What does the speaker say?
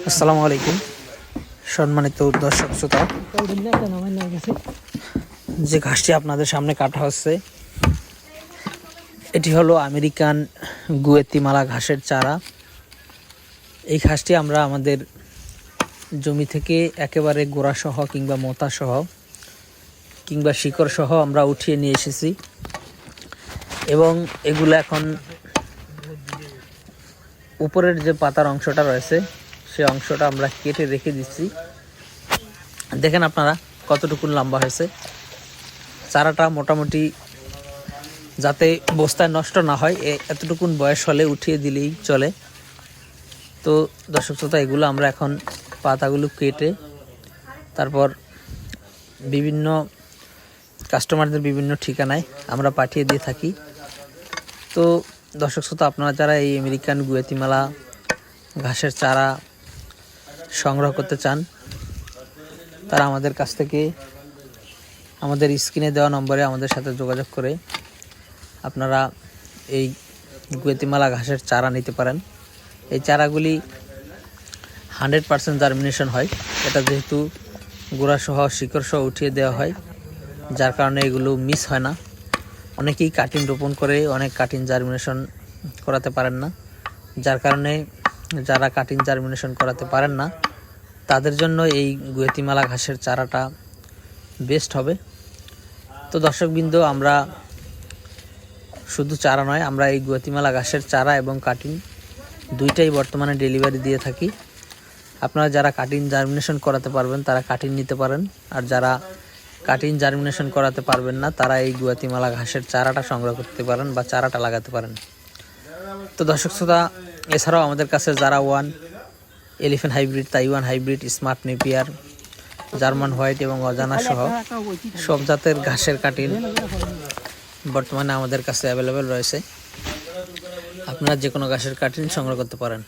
আসসালামু আলাইকুম সম্মানিত দর্শক শ্রোতা, যে ঘাসটি আপনাদের সামনে কাটা হচ্ছে এটি হলো আমেরিকান গুয়েতিমালা ঘাসের চারা। এই ঘাসটি আমরা আমাদের জমি থেকে একেবারে গোড়া সহ কিংবা মোতা সহ কিংবা শিকড় সহ আমরা উঠিয়ে নিয়ে এসেছি এবং এগুলো এখন উপরের যে পাতার অংশটা রয়েছে সেই অংশটা আমরা কেটে রেখে দিচ্ছি। দেখেন আপনারা কতটুকু লম্বা হয়েছে। চারাটা মোটামুটি যাতে বস্তায় নষ্ট না হয় এতটুকুন বয়স হলে উঠিয়ে দিলেই চলে। তো দর্শক শ্রোতা, এগুলো আমরা এখন পাতাগুলো কেটে তারপর বিভিন্ন কাস্টমারদের বিভিন্ন ঠিকানায় আমরা পাঠিয়ে দিয়ে থাকি। তো দর্শক শ্রোতা, আপনারা যারা এই আমেরিকান গুয়েতিমালা ঘাসের চারা সংগ্রহ করতে চান তারা আমাদের কাছ থেকে আমাদের স্ক্রিনে দেওয়া নম্বরে আমাদের সাথে যোগাযোগ করে আপনারা এই গুয়েতিমালা ঘাসের চারা নিতে পারেন। এই চারাগুলি 100% জার্মিনেশন হয়। এটা যেহেতু গোড়াসহ শিকড়সহ উঠিয়ে দেওয়া হয়, যার কারণে এগুলো মিস হয় না। অনেকেই কাটিং রোপণ করে অনেক কাটিং জার্মিনেশন করাতে পারেন না, যার কারণে যারা কাটিং জার্মিনেশন করাতে পারেন না তাদের জন্য এই গুয়েতিমালা ঘাসের চারাটা বেস্ট হবে। তো দর্শকবৃন্দ, আমরা শুধু চারা নয়, আমরা এই গুয়েতিমালা ঘাসের চারা এবং কাটিং দুইটাই বর্তমানে ডেলিভারি দিয়ে থাকি। আপনারা যারা কাটিং জার্মিনেশন করাতে পারবেন তারা কাটিং নিতে পারেন, আর যারা কাটিং জার্মিনেশন করাতে পারবেন না তারা এই গুয়েতিমালা ঘাসের চারাটা সংগ্রহ করতে পারেন বা চারাটা লাগাতে পারেন। তো দর্শক শ্রোতা, এছাড়াও আমাদের কাছে জারা one, elephant hybrid, Taiwan hybrid, smart Napier, German white এবং অজানা সহ সব জাতের ঘাসের কাটিং বর্তমানে আমাদের কাছে অ্যাভেলেবেল রয়েছে। আপনারা যে কোনো ঘাসের কাটিং সংগ্রহ করতে পারেন।